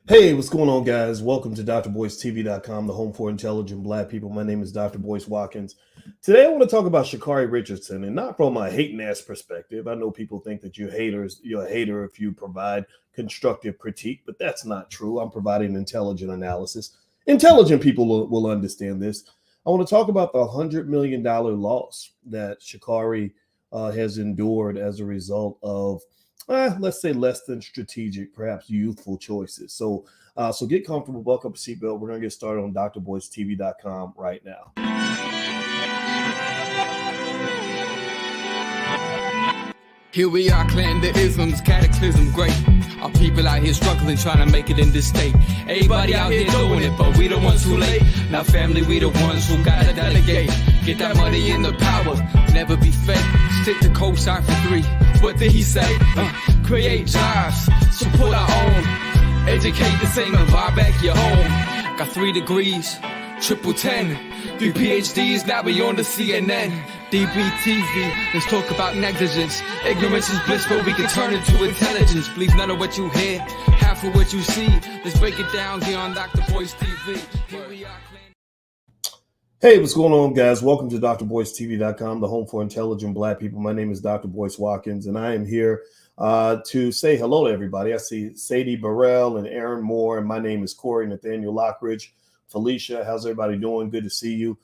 Hey, what's going on, guys? Welcome to drboystv.com, the home for intelligent Black people. My name is Dr. Boyce Watkins. Today, I want to talk about Sha'Carri Richardson, and not from a hating ass perspective. I know people think that you're a hater if you provide constructive critique, but that's not true. I'm providing intelligent analysis. Intelligent people will understand this. I want to talk about the $100 million loss that Sha'Carri has endured as a result of let's say less than strategic, perhaps youthful choices. So get comfortable, buckle up a seatbelt. We're going to get started on drboystv.com right now. Here we are, clan the isms, cataclysm, great. Our people out here struggling, trying to make it in this state. Everybody out here doing it, but we the ones too late. Now family, we the ones who gotta delegate. Get that money in the power, never be fake. Stick to co-sign for 3. What did he say? Create jobs, support our own. Educate the same and buy back your home. Got 3 degrees, triple 10. 3 PhDs, now we on the CNN. DBTV, let's talk about negligence. Ignorance is bliss, but we can turn it to intelligence. Believe none of what you hear, half of what you see. Let's break it down here on Dr. Boyce TV. Here we are. Hey, what's going on, guys? Welcome to drboystv.com, the home for intelligent Black people. My name is Dr. Boyce Watkins, and I am here to say hello to everybody. I see Sadie Burrell and Aaron Moore, and my name is Corey Nathaniel Lockridge. Felicia, how's everybody doing? Good to see you.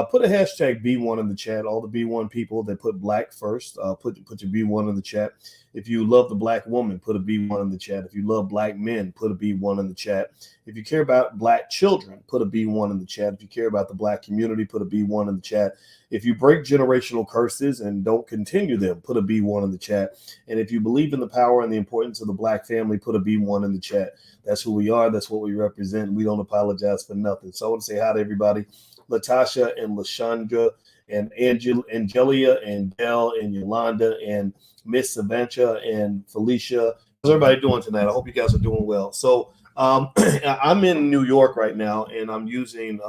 Put a hashtag B1 in the chat. All the B1 people that put Black first, put your B1 in the chat. If you love the Black woman, put a B1 in the chat. If you love Black men, put a B1 in the chat. If you care about Black children, put a B1 in the chat. If you care about the Black community, put a B1 in the chat. If you break generational curses and don't continue them, put a B1 in the chat. And if you believe in the power and the importance of the Black family, put a B1 in the chat. That's who we are. That's what we represent. We don't apologize for nothing. So I want to say hi to everybody. Latasha and Lashandra and Angelia and Dell and Yolanda and Miss Savancha and Felicia. How's everybody doing tonight? I hope you guys are doing well. So I'm in New York right now, and I'm using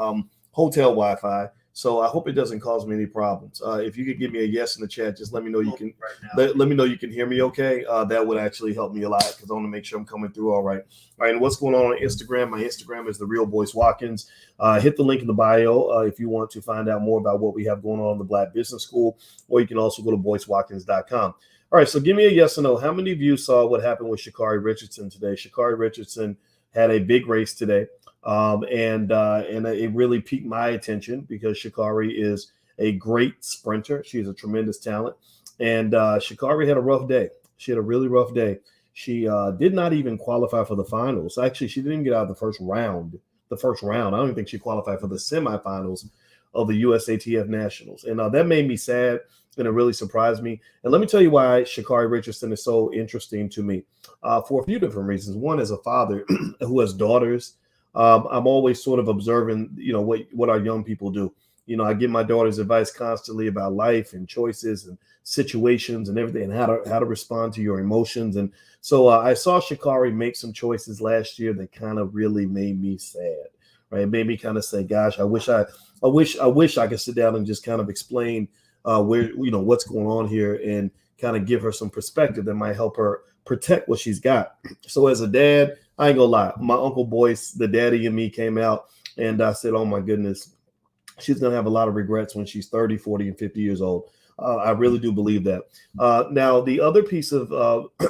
hotel Wi-Fi. So I hope it doesn't cause me any problems. If you could give me a yes in the chat, just let me know you can. Let me know you can hear me okay. That would actually help me a lot because I want to make sure I'm coming through all right. All right, and what's going on Instagram? My Instagram is The Real Boyce Watkins. Hit the link in the bio if you want to find out more about what we have going on in the Black Business School, or you can also go to boycewatkins.com. All right, so give me a yes or no. How many of you saw what happened with Sha'Carri Richardson today? Sha'Carri Richardson had a big race today. And it really piqued my attention because Sha'Carri is a great sprinter. She's a tremendous talent. And Sha'Carri had a rough day. She had a really rough day. She did not even qualify for the finals. Actually, she didn't get out of the first round. I don't even think she qualified for the semifinals of the USATF Nationals. And that made me sad, and it really surprised me. And let me tell you why Sha'Carri Richardson is so interesting to me for a few different reasons. One, as a father who has daughters, I'm always sort of observing, what our young people do. I give my daughters advice constantly about life and choices and situations and everything, and how to respond to your emotions. And so I saw Sha'Carri make some choices last year that kind of really made me sad. Right, it made me kind of say, "Gosh, I wish I could sit down and just kind of explain where what's going on here and kind of give her some perspective that might help her protect what she's got." So as a dad, I ain't gonna lie, my Uncle Boyce, the daddy in me, came out, and I said, oh my goodness, she's gonna have a lot of regrets when she's 30, 40, and 50 years old. I really do believe that. Now, the other piece of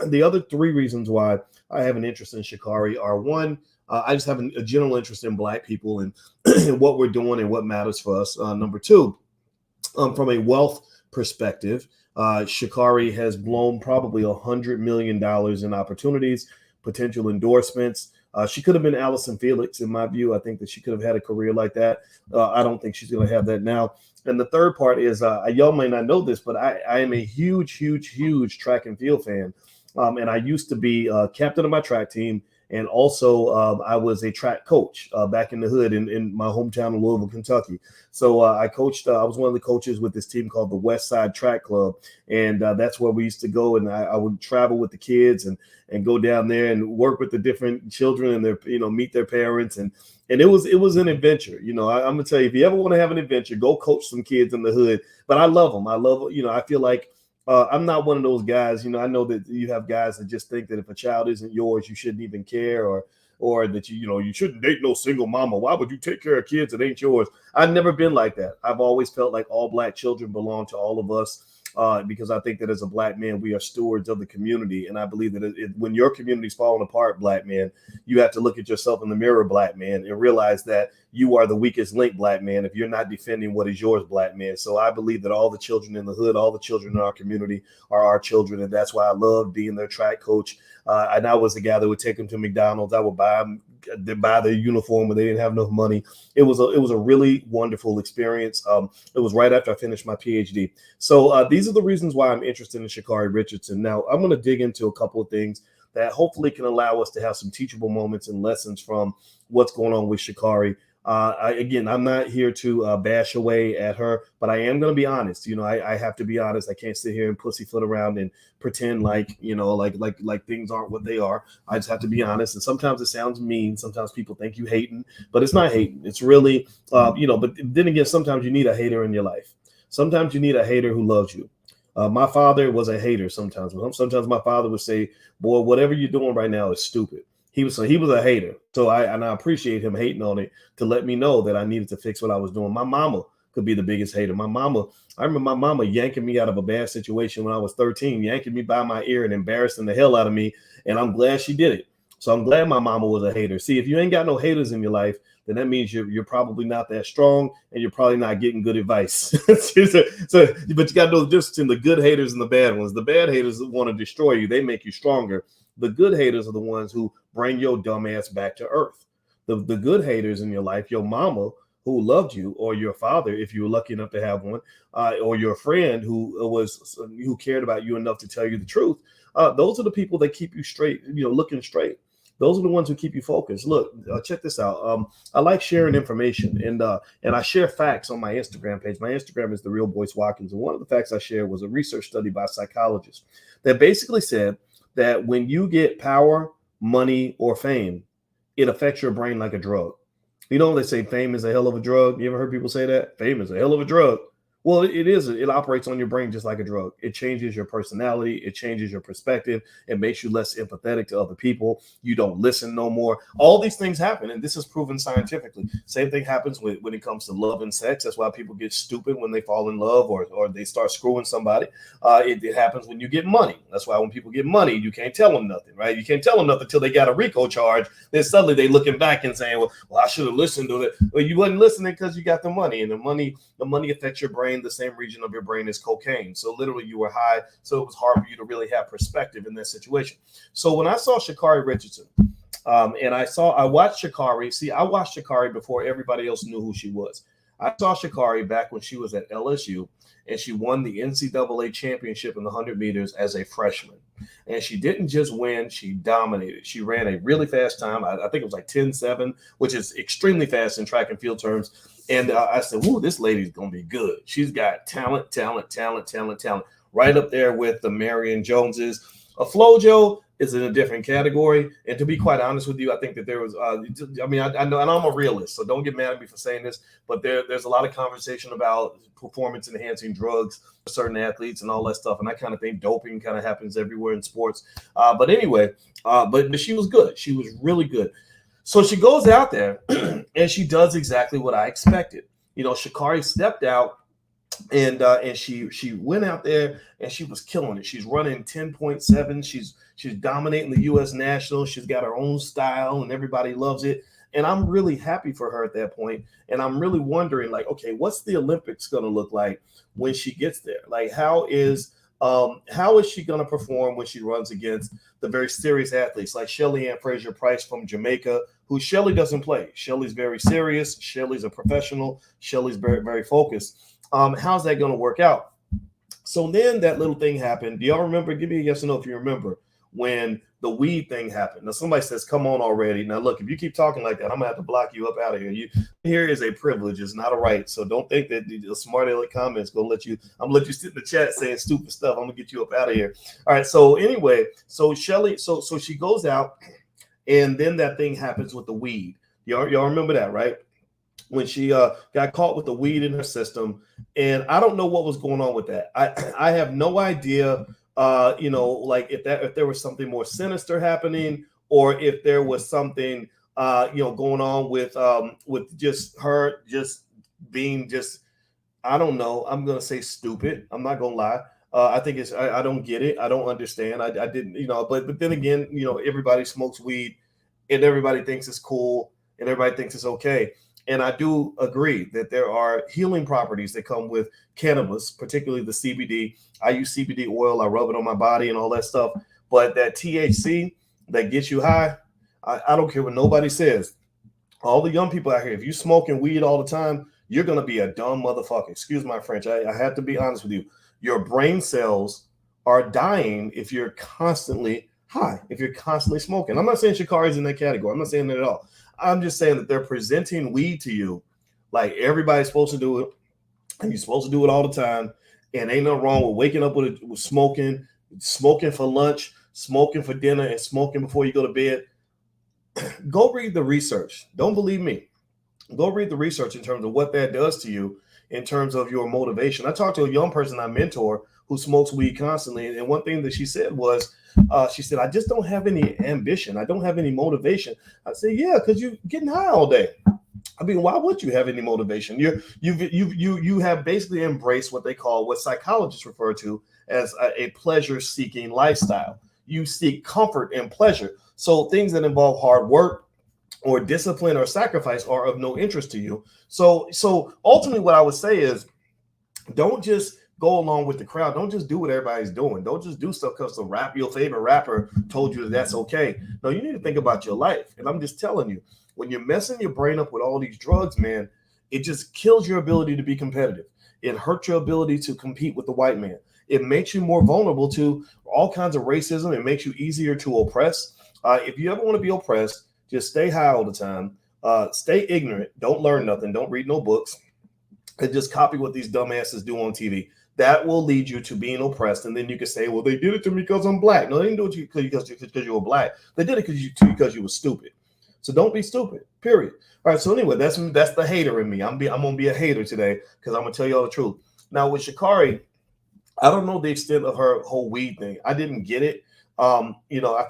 the other 3 reasons why I have an interest in Sha'Carri are, one, I just have a general interest in Black people and what we're doing and what matters for us. Number 2, from a wealth perspective, Sha'Carri has blown probably $100 million in opportunities, potential endorsements. She could have been Allison Felix, in my view. I think that she could have had a career like that. I don't think she's going to have that now. And the third part is, y'all may not know this, but I am a huge track and field fan. And I used to be captain of my track team. And also, I was a track coach back in the hood in my hometown of Louisville, Kentucky. So I coached. I was one of the coaches with this team called the West Side Track Club, and that's where we used to go. And I would travel with the kids and go down there and work with the different children and their meet their parents. And it was an adventure. I'm gonna tell you, if you ever want to have an adventure, go coach some kids in the hood. But I love them. I feel like. I'm not one of those guys, I know that you have guys that just think that if a child isn't yours, you shouldn't even care, or or that you shouldn't date no single mama. Why would you take care of kids that ain't yours? I've never been like that. I've always felt like all Black children belong to all of us. Because I think that as a Black man, we are stewards of the community. And I believe that when your community's falling apart, Black man, you have to look at yourself in the mirror, Black man, and realize that you are the weakest link, Black man, if you're not defending what is yours, Black man. So I believe that all the children in the hood, all the children in our community are our children. And that's why I love being their track coach. And I was the guy that would take them to McDonald's. I would buy their uniform when they didn't have enough money. It was a really wonderful experience. It was right after I finished my PhD. So these are the reasons why I'm interested in Sha'Carri Richardson. Now I'm going to dig into a couple of things that hopefully can allow us to have some teachable moments and lessons from what's going on with Sha'Carri. I'm not here to bash away at her, but I am going to be honest. I have to be honest. I can't sit here and pussyfoot around and pretend like things aren't what they are. I just have to be honest. And sometimes it sounds mean. Sometimes people think you hating, but it's not hating. It's really, but then again, sometimes you need a hater in your life. Sometimes you need a hater who loves you. My father was a hater sometimes. Sometimes my father would say, boy, whatever you're doing right now is stupid. He was a hater. So I appreciate him hating on it to let me know that I needed to fix what I was doing. My mama could be the biggest hater. I remember my mama yanking me out of a bad situation when I was 13, yanking me by my ear and embarrassing the hell out of me. And I'm glad she did it. So I'm glad my mama was a hater. See, if you ain't got no haters in your life, then that means you're probably not that strong and you're probably not getting good advice. But you got to know the difference between the good haters and the bad ones. The bad haters want to destroy you. They make you stronger. The good haters are the ones who bring your dumb ass back to earth. The good haters in your life, your mama who loved you, or your father, if you were lucky enough to have one, or your friend who cared about you enough to tell you the truth. Those are the people that keep you straight, looking straight. Those are the ones who keep you focused. Look, check this out. I like sharing information, and I share facts on my Instagram page. My Instagram is The Real Boyce Watkins, and one of the facts I shared was a research study by psychologists that basically said that when you get power, money, or fame, it affects your brain like a drug. They say fame is a hell of a drug. You ever heard people say that? Fame is a hell of a drug. Well, it is. It operates on your brain just like a drug. It changes your personality. It changes your perspective. It makes you less empathetic to other people. You don't listen no more. All these things happen, and this is proven scientifically. Same thing happens when it comes to love and sex. That's why people get stupid when they fall in love or they start screwing somebody. It happens when you get money. That's why when people get money, you can't tell them nothing, right? You can't tell them nothing until they got a RICO charge. Then suddenly they looking back and saying, well, I should have listened to it. Well, you wasn't listening because you got the money, and the money affects your brain. The same region of your brain is cocaine. So literally you were high. So it was hard for you to really have perspective in that situation. So when I saw Sha'Carri Richardson, and I watched Sha'Carri. See, I watched Sha'Carri before everybody else knew who she was. I saw Sha'Carri back when she was at LSU, and she won the NCAA championship in the 100 meters as a freshman. And she didn't just win, she dominated. She ran a really fast time. I think it was like 10.7, which is extremely fast in track and field terms. And I said, "Ooh, this lady's going to be good. She's got talent, right up there with the Marion Joneses." Flojo is in a different category. And to be quite honest with you, I think that there was, I know, and I'm a realist, so don't get mad at me for saying this, but there's a lot of conversation about performance enhancing drugs for certain athletes and all that stuff. And I kind of think doping kind of happens everywhere in sports. But anyway, but she was good. She was really good. So she goes out there and she does exactly what I expected. Sha'Carri stepped out and she went out there and she was killing it. She's running 10.7. She's dominating the U.S. Nationals. She's got her own style and everybody loves it. And I'm really happy for her at that point. And I'm really wondering, like, okay, what's the Olympics going to look like when she gets there? Like, how is she going to perform when she runs against the very serious athletes like Shelly Ann Fraser-Price from Jamaica, who Shelly doesn't play. Shelly's very serious. Shelly's a professional. Shelly's very, very focused. How's that going to work out? So then that little thing happened. Do y'all remember? Give me a yes or no if you remember when the weed thing happened. Now somebody says, "Come on already." Now look, if you keep talking like that, I'm gonna have to block you up out of here. Here is a privilege, it's not a right. So don't think that the smart aleck comments I'm gonna let you sit in the chat saying stupid stuff. I'm gonna get you up out of here. All right. So anyway, so Shelly, so she goes out, and then that thing happens with the weed. Y'all remember that, right? When she got caught with the weed in her system, and I don't know what was going on with that. I have no idea. Like if there was something more sinister happening, or if there was something going on with just her just being just, I don't know. I'm gonna say stupid. I'm not gonna lie. I think I don't get it. I don't understand. I didn't, but then again, everybody smokes weed and everybody thinks it's cool and everybody thinks it's okay. And I do agree that there are healing properties that come with cannabis, particularly the CBD. I use CBD oil. I rub it on my body and all that stuff. But that THC that gets you high, I don't care what nobody says. All the young people out here, if you smoking weed all the time, you're going to be a dumb motherfucker. Excuse my French. I have to be honest with you. Your brain cells are dying if you're constantly high, if you're constantly smoking. I'm not saying Sha'Carri's in that category. I'm not saying that at all. I'm just saying that they're presenting weed to you like everybody's supposed to do it, and you're supposed to do it all the time. And ain't nothing wrong with waking up with smoking for lunch, smoking for dinner, and smoking before you go to bed. Go read the research. Don't believe me. Go read the research in terms of what that does to you in terms of your motivation. I talked to a young person I mentor who smokes weed constantly. And one thing that she said was, she said, I just don't have any ambition. I don't have any motivation. I said, yeah, because you're getting high all day. I mean, why would you have any motivation? You have basically embraced what psychologists refer to as a pleasure-seeking lifestyle. You seek comfort and pleasure. So things that involve hard work or discipline or sacrifice are of no interest to you. So ultimately what I would say is, don't just go along with the crowd. Don't just do what everybody's doing. Don't just do stuff because your favorite rapper told you that's okay. No, you need to think about your life. And I'm just telling you, when you're messing your brain up with all these drugs, man, it just kills your ability to be competitive. It hurts your ability to compete with the white man. It makes you more vulnerable to all kinds of racism. It makes you easier to oppress. If you ever want to be oppressed, just stay high all the time. Stay ignorant. Don't learn nothing. Don't read no books. And just copy what these dumbasses do on TV. That will lead you to being oppressed. And then you can say, well, they did it to me because I'm black. No, they didn't do it to you because you were black. They did it because you were stupid. So don't be stupid, period. All right, so anyway, that's the hater in me. I'm going to be a hater today because I'm going to tell you all the truth. Now, with Sha'Carri, I don't know the extent of her whole weed thing. I didn't get it. I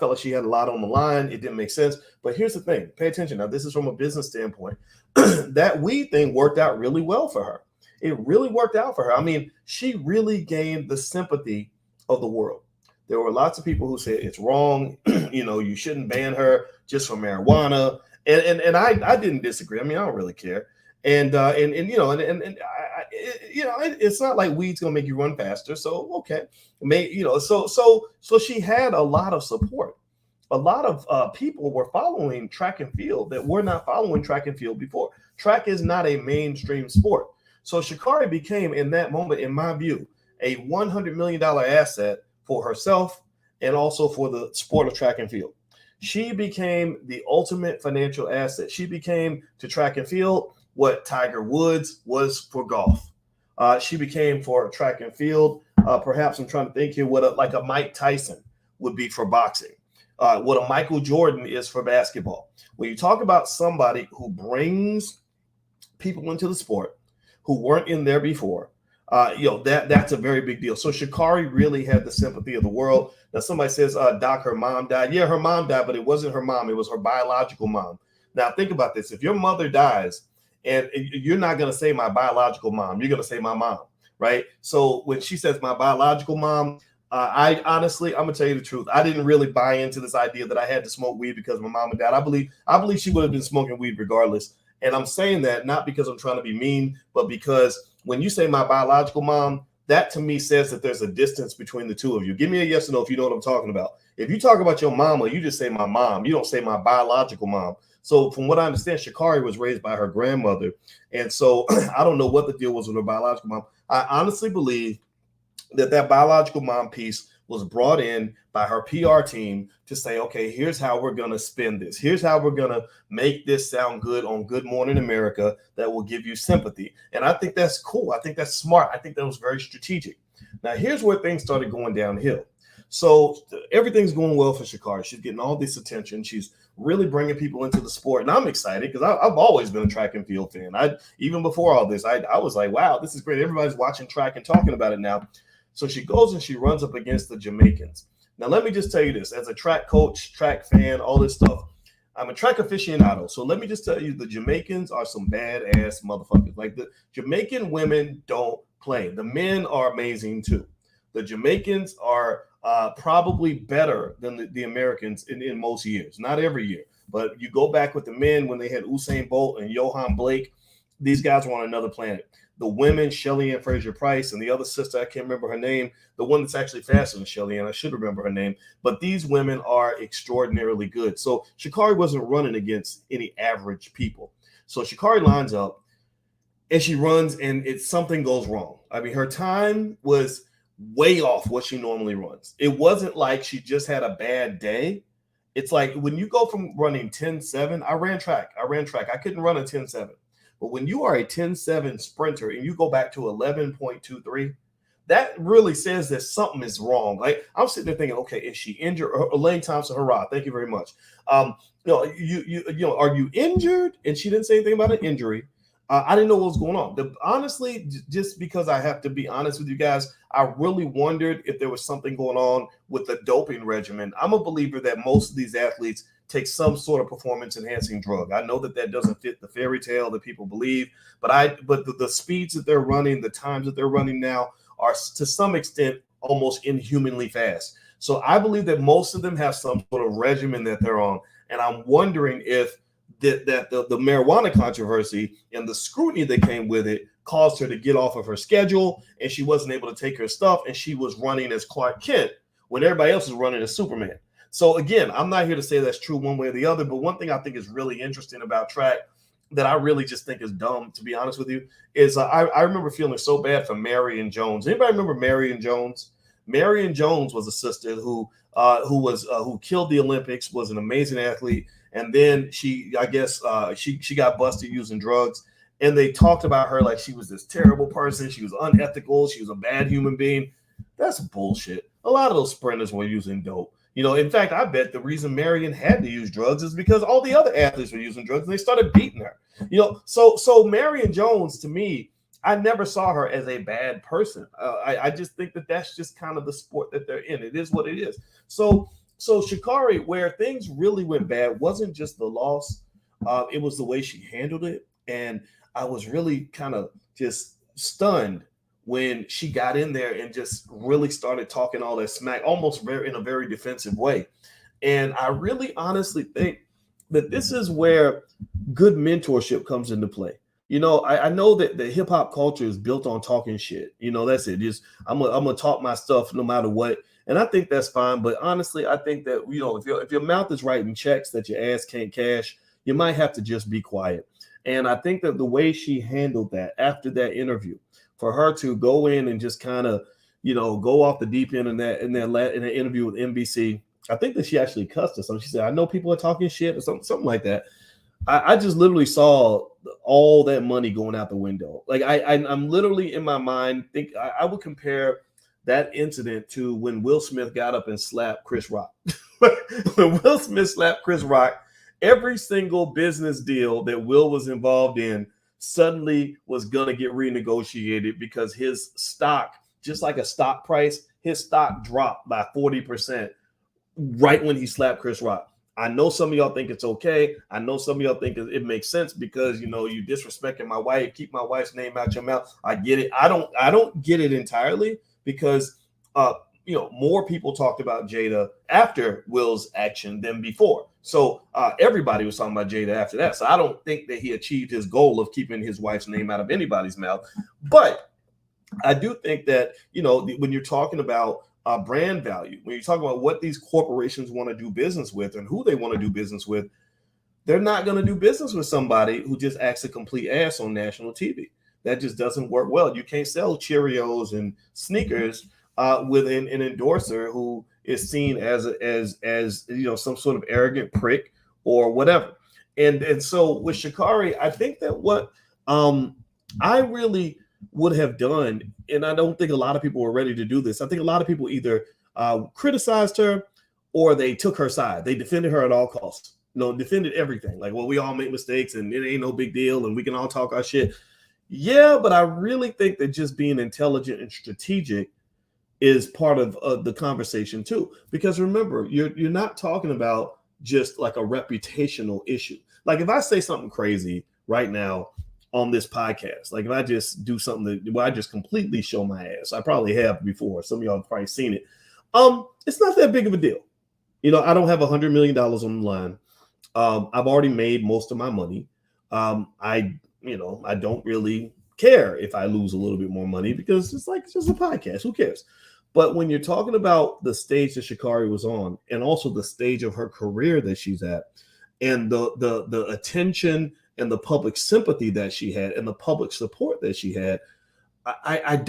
felt like she had a lot on the line. It didn't make sense. But here's the thing. Pay attention. Now, this is from a business standpoint. That weed thing worked out really well for her. It really worked out for her. I mean, she really gained the sympathy of the world. There were lots of people who said it's wrong. You shouldn't ban her just for marijuana. And I didn't disagree. I mean, I don't really care. It's not like weed's gonna make you run faster. So okay, so she had a lot of support. A lot of people were following track and field that were not following track and field before. Track is not a mainstream sport. So Sha'Carri became, in that moment, in my view, a $100 million asset for herself and also for the sport of track and field. She became the ultimate financial asset. She became to track and field what Tiger Woods was for golf. She became for track and field. Perhaps I'm trying to think here what a Mike Tyson would be for boxing. What a Michael Jordan is for basketball. When you talk about somebody who brings people into the sport who weren't in there before, that's a very big deal. So Sha'Carri really had the sympathy of the world. Now somebody says, Doc, her mom died. Yeah, her mom died, but it wasn't her mom. It was her biological mom. Now think about this. If your mother dies, and you're not going to say my biological mom, you're going to say my mom, right? So when she says my biological mom, I honestly, I'm going to tell you the truth. I didn't really buy into this idea that I had to smoke weed because my mom and dad. I believe she would have been smoking weed regardless. And I'm saying that not because I'm trying to be mean, but because when you say my biological mom, that to me says that there's a distance between the two of you. Give me a yes or no if you know what I'm talking about. If you talk about your mama, you just say my mom. You don't say my biological mom. So from what I understand, Sha'Carri was raised by her grandmother. And so I don't know what the deal was with her biological mom. I honestly believe that biological mom piece was brought in by her PR team to say, okay, here's how we're going to spin this. Here's how we're going to make this sound good on Good Morning America that will give you sympathy. And I think that's cool. I think that's smart. I think that was very strategic. Now, here's where things started going downhill. So everything's going well for Sha'Carri. She's getting all this attention. She's really bringing people into the sport. And I'm excited because I've always been a track and field fan. Even before all this, I was like, wow, this is great. Everybody's watching track and talking about it now. So she goes and she runs up against the Jamaicans. Now, let me just tell you this: as a track coach, track fan, all this stuff, I'm a track aficionado. So let me just tell you, the Jamaicans are some badass motherfuckers. Like, the Jamaican women don't play. The men are amazing too. The Jamaicans are probably better than the Americans in most years. Not every year, but you go back with the men when they had Usain Bolt and Johan Blake. These guys were on another planet. The women, Shelly Ann Fraser Price, and the other sister, I can't remember her name, the one that's actually faster than Shelly Ann, I should remember her name, but these women are extraordinarily good. So Sha'Carri wasn't running against any average people. So Sha'Carri lines up and she runs, and something goes wrong. I mean, her time was way off what she normally runs. It wasn't like she just had a bad day. It's like when you go from running 10.7, I ran track. I couldn't run a 10.7. But when you are a 10.7 sprinter and you go back to 11.23, that really says that something is wrong. Like, I'm sitting there thinking, okay, is she injured? Elaine Thompson, hurrah! Thank you very much. Are you injured? And she didn't say anything about an injury. I didn't know what was going on. Honestly, just because I have to be honest with you guys, I really wondered if there was something going on with the doping regimen. I'm a believer that most of these athletes take some sort of performance-enhancing drug. I know that doesn't fit the fairy tale that people believe, but the speeds that they're running, the times that they're running now are to some extent almost inhumanly fast. So I believe that most of them have some sort of regimen that they're on, and I'm wondering if the marijuana controversy and the scrutiny that came with it caused her to get off of her schedule, and she wasn't able to take her stuff, and she was running as Clark Kent when everybody else was running as Superman. So again, I'm not here to say that's true one way or the other, but one thing I think is really interesting about track that I really just think is dumb, to be honest with you, is I remember feeling so bad for Marion Jones. Anybody remember Marion Jones? Marion Jones was a sister who killed the Olympics, was an amazing athlete, and then she got busted using drugs, and they talked about her like she was this terrible person, she was unethical, she was a bad human being. That's bullshit. A lot of those sprinters were using dope. In fact, I bet the reason Marion had to use drugs is because all the other athletes were using drugs and they started beating her. So Marion Jones, to me, I never saw her as a bad person. I just think that that's just kind of the sport that they're in. It is what it is. So Sha'Carri, where things really went bad, wasn't just the loss. It was the way she handled it. And I was really kind of just stunned when she got in there and just really started talking all that smack, almost in a very defensive way. And I really honestly think that this is where good mentorship comes into play. I know that the hip hop culture is built on talking shit. That's it. I'm gonna talk my stuff no matter what. And I think that's fine. But honestly, I think that, if your mouth is writing checks that your ass can't cash, you might have to just be quiet. And I think that the way she handled that after that interview, for her to go in and just kind of, go off the deep end in that interview with NBC, I think that she actually cussed us. She said, "I know people are talking shit," or something like that. I just literally saw all that money going out the window. Like I'm literally in my mind I would compare that incident to when Will Smith got up and slapped Chris Rock. When Will Smith slapped Chris Rock, every single business deal that Will was involved in suddenly was going to get renegotiated because his stock, just like a stock price, his stock dropped by 40% right when he slapped Chris Rock. I know some of y'all think it's okay. I know some of y'all think it makes sense because, you disrespecting my wife, keep my wife's name out your mouth. I get it. I don't get it entirely because, more people talked about Jada after Will's action than before. So everybody was talking about Jada after that. So I don't think that he achieved his goal of keeping his wife's name out of anybody's mouth. But I do think that, when you're talking about brand value, when you're talking about what these corporations want to do business with and who they want to do business with, they're not going to do business with somebody who just acts a complete ass on national TV. That just doesn't work well. You can't sell Cheerios and Snickers with an endorser who is seen as some sort of arrogant prick or whatever. And so with Sha'Carri, I think that what I really would have done, and I don't think a lot of people were ready to do this. I think a lot of people either criticized her or they took her side. They defended her at all costs. Defended everything. Like, well, we all make mistakes and it ain't no big deal and we can all talk our shit. Yeah, but I really think that just being intelligent and strategic is part of the conversation too. Because remember, you're not talking about just like a reputational issue. Like if I say something crazy right now on this podcast, like if I just do something where I just completely show my ass, I probably have before. Some of y'all have probably seen it. It's not that big of a deal. I don't have $100 million on the line. I've already made most of my money. I don't really care if I lose a little bit more money because it's just a podcast. Who cares? But when you're talking about the stage that Sha'Carri was on, and also the stage of her career that she's at, and the attention and the public sympathy that she had, and the public support that she had, I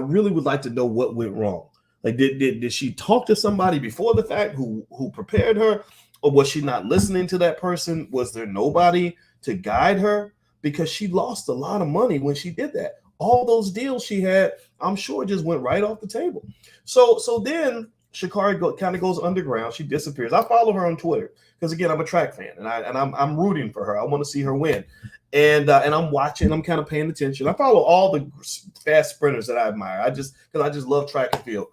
really would like to know what went wrong. Like, did she talk to somebody before the fact who prepared her, or was she not listening to that person? Was there nobody to guide her? Because she lost a lot of money when she did that. All those deals she had, I'm sure, just went right off the table. So then Sha'Carri kind of goes underground. She disappears. I follow her on Twitter because, again, I'm a track fan, and I'm rooting for her. I want to see her win, and I'm watching. I'm kind of paying attention. I follow all the fast sprinters that I admire. Because I just love track and field,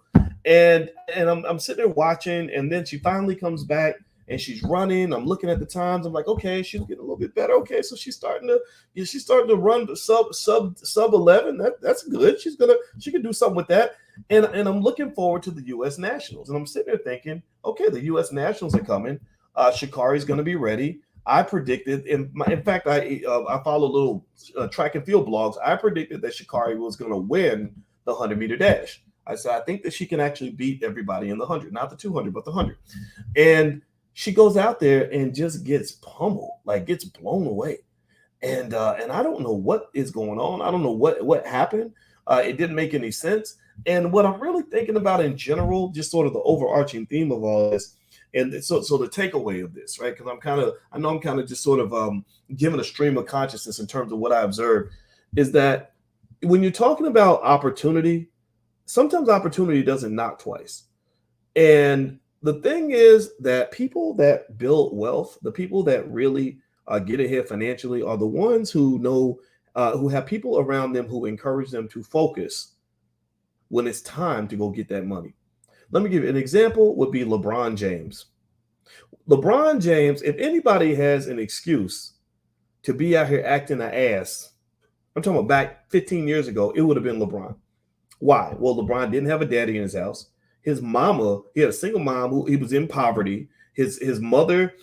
and I'm sitting there watching, and then she finally comes back. And she's running. I'm looking at the times. I'm like, okay, she's getting a little bit better. Okay, so she's starting to run the sub 11. That's good. She can do something with that. And I'm looking forward to the U.S. Nationals. And I'm sitting there thinking, okay, the U.S. Nationals are coming. Sha'Carri's going to be ready. I predicted, in fact, I follow little track and field blogs. I predicted that Sha'Carri was going to win the 100-meter dash. I said, I think that she can actually beat everybody in the 100, not the 200, but the 100. And she goes out there and just gets pummeled, like gets blown away. And I don't know what is going on. I don't know what happened. It didn't make any sense. And what I'm really thinking about in general, just sort of the overarching theme of all this, and so the takeaway of this, right? Because I know I'm kind of just sort of giving a stream of consciousness in terms of what I observed, is that when you're talking about opportunity, sometimes opportunity doesn't knock twice. And the thing is that people that build wealth, the people that really get ahead financially, are the ones who know, who have people around them who encourage them to focus when it's time to go get that money. Let me give you an example. Would be LeBron James. LeBron James, if anybody has an excuse to be out here acting an ass, I'm talking about back 15 years ago, it would have been LeBron. Why? Well, LeBron didn't have a daddy in his house. His mama, he had a single mom who he was in poverty. His mother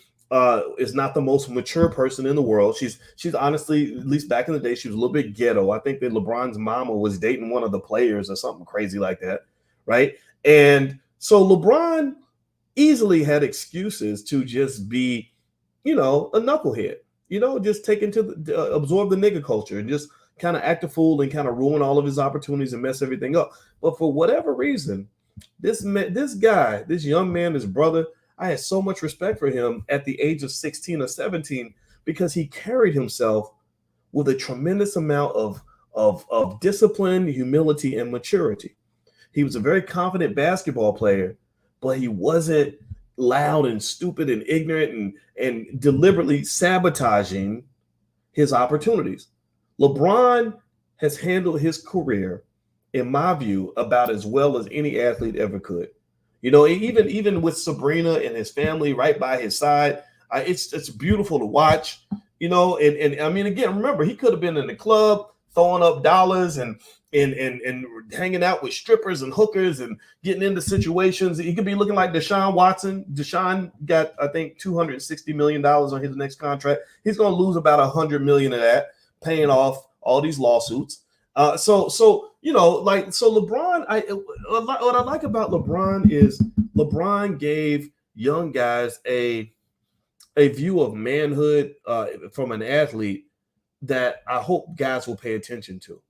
is not the most mature person in the world. She's honestly, at least back in the day, she was a little bit ghetto. I think that LeBron's mama was dating one of the players or something crazy like that, right? And so LeBron easily had excuses to just be, a knucklehead, just take absorb the nigga culture and just kind of act a fool and kind of ruin all of his opportunities and mess everything up. But for whatever reason, this young man, his brother, I had so much respect for him at the age of 16 or 17 because he carried himself with a tremendous amount of discipline, humility, and maturity. He was a very confident basketball player, but he wasn't loud and stupid and ignorant and deliberately sabotaging his opportunities. LeBron has handled his career, in my view, about as well as any athlete ever could. Even with Sabrina and his family right by his side, it's beautiful to watch. And I mean, again, remember, he could have been in the club throwing up dollars and hanging out with strippers and hookers and getting into situations. He could be looking like Deshaun Watson. Deshaun got, I think, $260 million on his next contract. He's going to lose about $100 million of that, paying off all these lawsuits. So LeBron, what I like about LeBron is LeBron gave young guys a view of manhood from an athlete that I hope guys will pay attention to.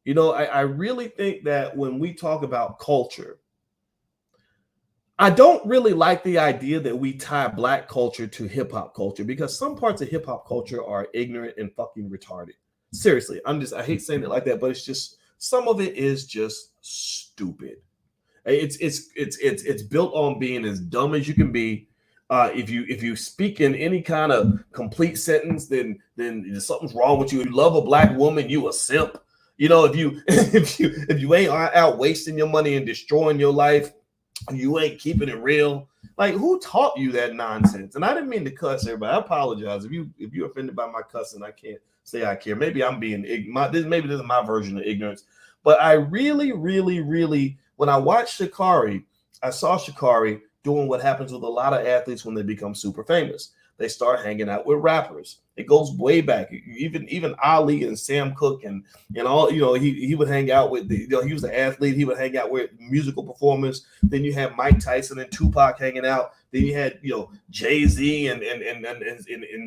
I really think that when we talk about culture, I don't really like the idea that we tie black culture to hip hop culture, because some parts of hip hop culture are ignorant and fucking retarded. Seriously, I hate saying it like that, but it's just, some of it is just stupid. It's built on being as dumb as you can be. If you speak in any kind of complete sentence, then something's wrong with you. If you love a black woman, you a simp. You know, if you if you ain't out wasting your money and destroying your life, you ain't keeping it real. Like, who taught you that nonsense? And I didn't mean to cuss everybody. I apologize if you're offended by my cussing. I can't say I care. Maybe I'm being ignorant. Maybe this is my version of ignorance. But I really, really, really, when I watched Sha'Carri, I saw Sha'Carri doing what happens with a lot of athletes when they become super famous. They start hanging out with rappers. It goes way back. Even Ali and Sam Cooke and all, you know, he would hang out with he was an athlete. He would hang out with musical performers. Then you had Mike Tyson and Tupac hanging out. Then you had, you know, Jay-Z and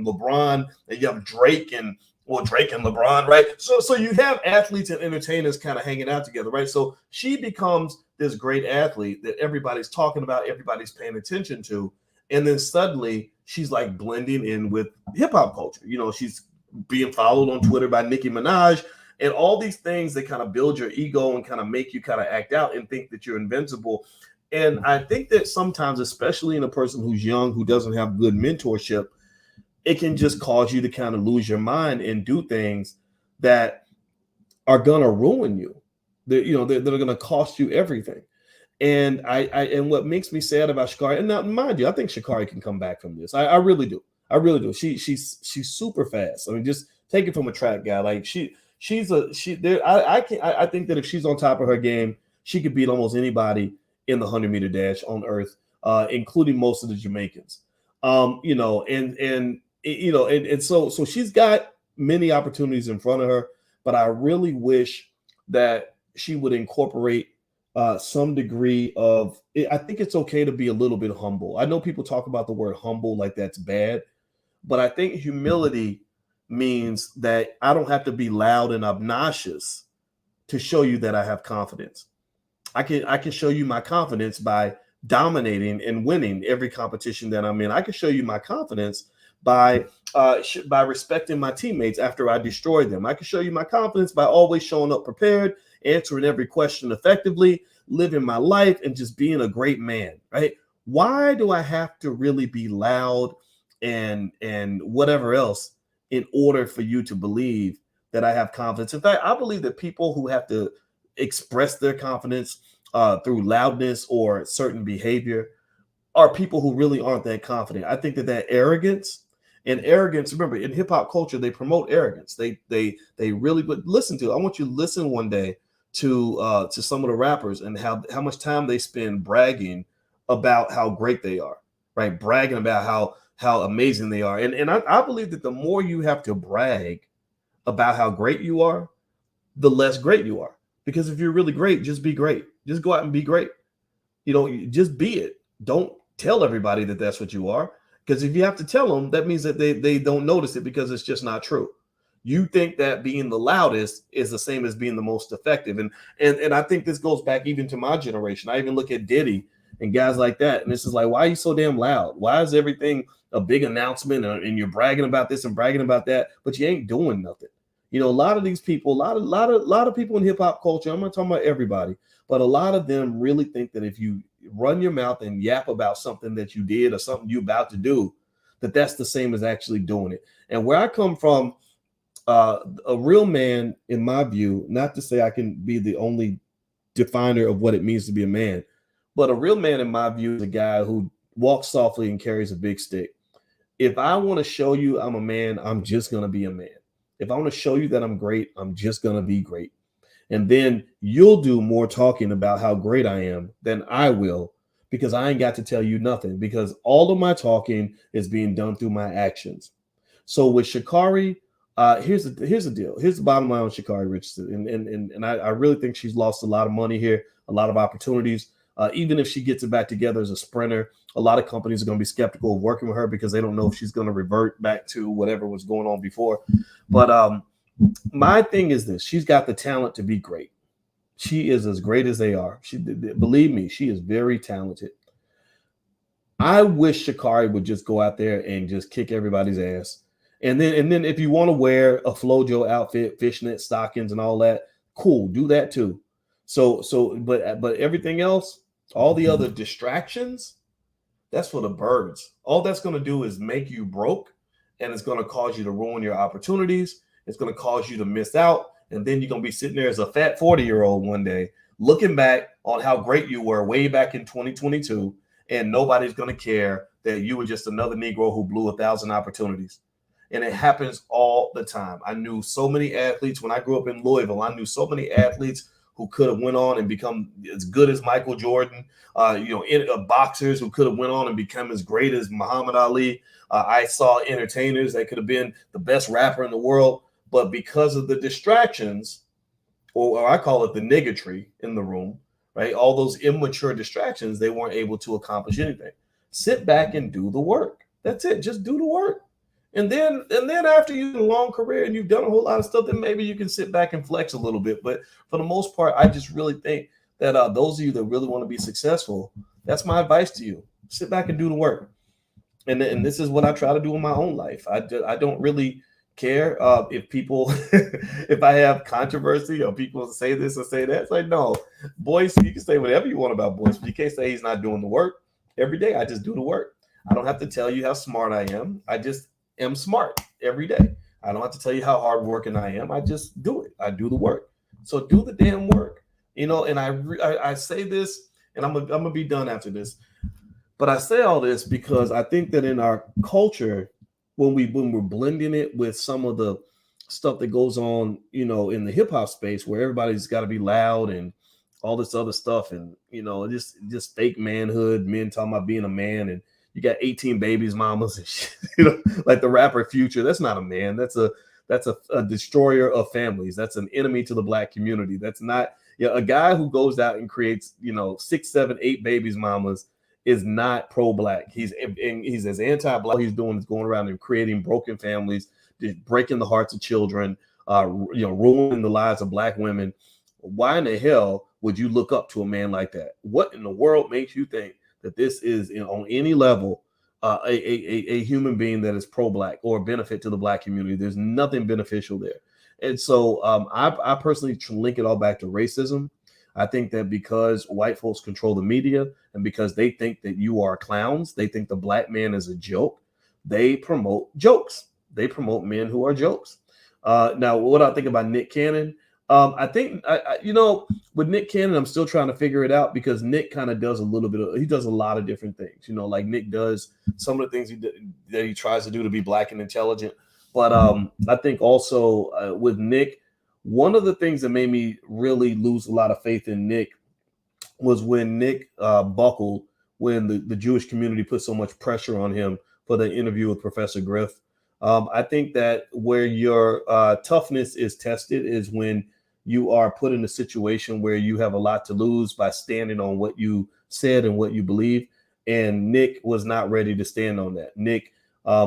LeBron, and you have Drake and LeBron, right? So you have athletes and entertainers kind of hanging out together, right? So she becomes this great athlete that everybody's talking about, everybody's paying attention to, and then suddenly she's like blending in with hip hop culture. You know, she's being followed on Twitter by Nicki Minaj and all these things that kind of build your ego and kind of make you kind of act out and think that you're invincible. And I think that sometimes, especially in a person who's young, who doesn't have good mentorship, it can just cause you to kind of lose your mind and do things that are going to ruin you. They're going to cost you everything. And and what makes me sad about Sha'Carri, and now mind you, I think Sha'Carri can come back from this. I really do. I really do. She's super fast. I mean, just take it from a track guy. Like I think that if she's on top of her game, she could beat almost anybody in the 100-meter dash on earth, including most of the Jamaicans. So she's got many opportunities in front of her, but I really wish that she would incorporate some degree of, I think it's okay to be a little bit humble. I know people talk about the word humble like that's bad, but I think humility means that I don't have to be loud and obnoxious to show you that I have confidence. I can show you my confidence by dominating and winning every competition that I'm in. I can show you my confidence by respecting my teammates after I destroy them. I can show you my confidence by always showing up prepared, answering every question effectively, living my life, and just being a great man, right? Why do I have to really be loud and whatever else in order for you to believe that I have confidence? In fact, I believe that people who have to express their confidence through loudness or certain behavior are people who really aren't that confident. I think that arrogance, remember, in hip hop culture, they promote arrogance. They really, but listen to, I want you to listen one day to some of the rappers and how much time they spend bragging about how great they are, right? Bragging about how amazing they are. And I believe that the more you have to brag about how great you are, the less great you are. Because if you're really great, just be great. Just go out and be great. You know, just be it. Don't tell everybody that that's what you are. Because if you have to tell them, that means that they don't notice it because it's just not true. You think that being the loudest is the same as being the most effective. And I think this goes back even to my generation. I even look at Diddy and guys like that. And this is like, why are you so damn loud? Why is everything a big announcement and you're bragging about this and bragging about that, but you ain't doing nothing? You know, a lot of these people, a lot of people in hip hop culture, I'm not talking about everybody, but a lot of them really think that if you run your mouth and yap about something that you did or something you're about to do, that's the same as actually doing it. And where I come from, a real man, in my view, not to say I can be the only definer of what it means to be a man, but a real man, in my view, is a guy who walks softly and carries a big stick. If I want to show you I'm a man, I'm just going to be a man. If I want to show you that I'm great, I'm just going to be great. And then you'll do more talking about how great I am than I will, because I ain't got to tell you nothing, because all of my talking is being done through my actions. So with Sha'Carri, here's the deal. Here's the bottom line on Sha'Carri Richardson. And I really think she's lost a lot of money here, a lot of opportunities. Even if she gets it back together as a sprinter, a lot of companies are going to be skeptical of working with her because they don't know if she's going to revert back to whatever was going on before. But my thing is this: she's got the talent to be great. She is as great as they are. Believe me, she is very talented. I wish Sha'Carri would just go out there and just kick everybody's ass. And then if you want to wear a FloJo outfit, fishnet stockings and all that, cool, do that too. But everything else, all the other distractions, that's for the birds. All that's going to do is make you broke, and it's going to cause you to ruin your opportunities. It's going to cause you to miss out, And then you're going to be sitting there as a fat 40-year-old one day, looking back on how great you were way back in 2022, and nobody's going to care that you were just another Negro who blew 1,000 opportunities. And it happens all the time. I knew so many athletes when I grew up in Louisville. I knew so many athletes who could have went on and become as good as Michael Jordan, boxers who could have went on and become as great as Muhammad Ali. I saw entertainers that could have been the best rapper in the world, but because of the distractions, or I call it the niggatry in the room, right? All those immature distractions, they weren't able to accomplish anything. Sit back and do the work. That's it. Just do the work. And then after you have a long career and you've done a whole lot of stuff, then maybe you can sit back and flex a little bit. But for the most part, I just really think that those of you that really want to be successful, that's my advice to you. Sit back and do the work. And this is what I try to do in my own life. I don't really care if people, if I have controversy or people say this or say that. It's like, no, Boyce, you can say whatever you want about Boyce, but you can't say he's not doing the work. Every day, I just do the work. I don't have to tell you how smart I am. I just am smart every day. I don't have to tell you how hardworking I am. I just do it. I do the work. So do the damn work, And I say this, and I'm gonna be done after this. But I say all this because I think that in our culture, when we're blending it with some of the stuff that goes on, in the hip hop space, where everybody's got to be loud and all this other stuff, and just fake manhood, men talking about being a man, and you got 18 babies, mamas, and shit, like the rapper Future. That's not a man. That's a destroyer of families. That's an enemy to the Black community. That's not a guy who goes out and creates 6, 7, 8 babies, mamas, is not pro-Black. He's as anti-Black. He's doing is going around and creating broken families, breaking the hearts of children, ruining the lives of Black women. Why in the hell would you look up to a man like that? What in the world makes you think that this is on any level a human being that is pro-Black or a benefit to the Black community? There's nothing beneficial there. And so I personally link it all back to racism. I think that because white folks control the media and because they think that you are clowns, they think the Black man is a joke, they promote jokes. They promote men who are jokes. Now, what I think about Nick Cannon, I think, with Nick Cannon, I'm still trying to figure it out because Nick kind of does he does a lot of different things. Like Nick does some of the things that he tries to do to be Black and intelligent. But I think also with Nick, one of the things that made me really lose a lot of faith in Nick was when Nick buckled when the Jewish community put so much pressure on him for the interview with Professor Griff. I think that where your toughness is tested is when you are put in a situation where you have a lot to lose by standing on what you said and what you believe. And Nick was not ready to stand on that. Nick,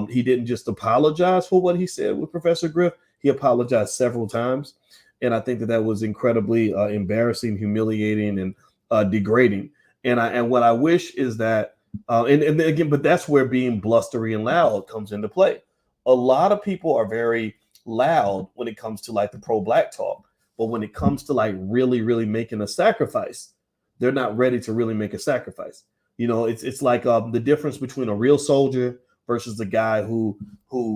he didn't just apologize for what he said with Professor Griff. He apologized several times. And I think that was incredibly embarrassing, humiliating, and degrading. And what I wish is that, and again, but that's where being blustery and loud comes into play. A lot of people are very loud when it comes to like the pro-Black talk. But when it comes to like really, really making a sacrifice, they're not ready to really make a sacrifice. It's like the difference between a real soldier versus the guy who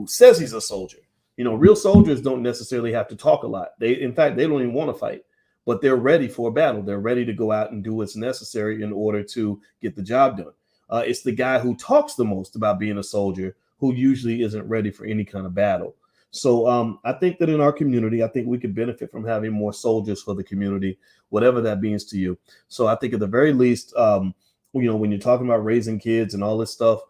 says he's a soldier. Real soldiers don't necessarily have to talk a lot. In fact, they don't even want to fight, but they're ready for a battle. They're ready to go out and do what's necessary in order to get the job done. It's the guy who talks the most about being a soldier who usually isn't ready for any kind of battle. So I think that in our community, I think we could benefit from having more soldiers for the community, whatever that means to you. So I think at the very least, when you're talking about raising kids and all this stuff,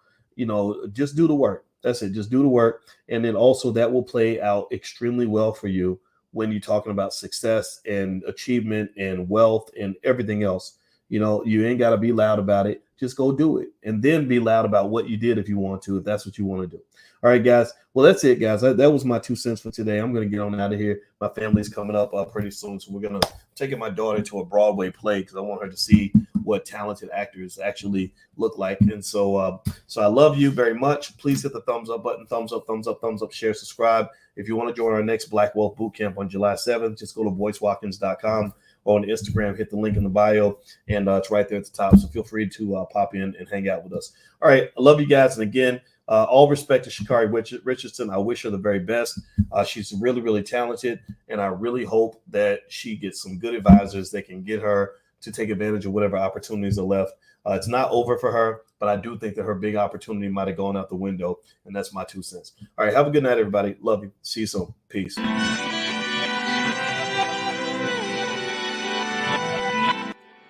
just do the work. That's it. Just do the work. And then also that will play out extremely well for you when you're talking about success and achievement and wealth and everything else. You ain't got to be loud about it. Just go do it. And then be loud about what you did if you want to, if that's what you want to do. All right, guys. Well, that's it, guys. That was my 2 cents for today. I'm going to get on out of here. My family's coming up pretty soon. So we're going to take my daughter to a Broadway play because I want her to see what talented actors actually look like. And so I love you very much. Please hit the thumbs up button, thumbs up, share, subscribe. If you want to join our next Black Wealth Bootcamp on July 7th, just go to boycewatkins.com or on Instagram, hit the link in the bio, and it's right there at the top. So feel free to pop in and hang out with us. All right. I love you guys. And again, All respect to Sha'Carri Richardson. I wish her the very best. She's really, really talented, and I really hope that she gets some good advisors that can get her to take advantage of whatever opportunities are left. It's not over for her, but I do think that her big opportunity might have gone out the window, and that's my 2 cents. All right, have a good night, everybody. Love you. See you soon. Peace.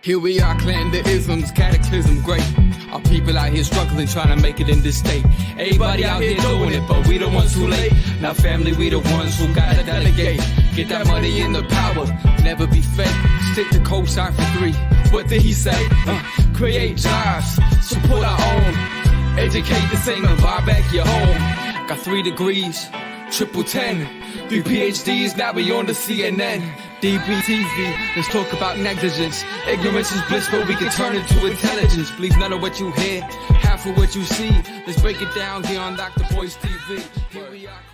Here we are, clan the isms, cataclysm, great. Our people out here struggling, trying to make it in this state. Everybody out here doing it, but we the ones who late. Now family, we the ones who gotta delegate. Get that money in the power, never be fake. Stick to cosign for 3. What did he say? Create jobs, support our own. Educate the same and buy back your home. Got 3 degrees, triple 10. 3 PhDs, now we on the CNN. DBTV, let's talk about negligence. Ignorance is bliss, but we can turn it to intelligence. Believe none of what you hear, half of what you see. Let's break it down here on Dr. Boyce TV. Here we are.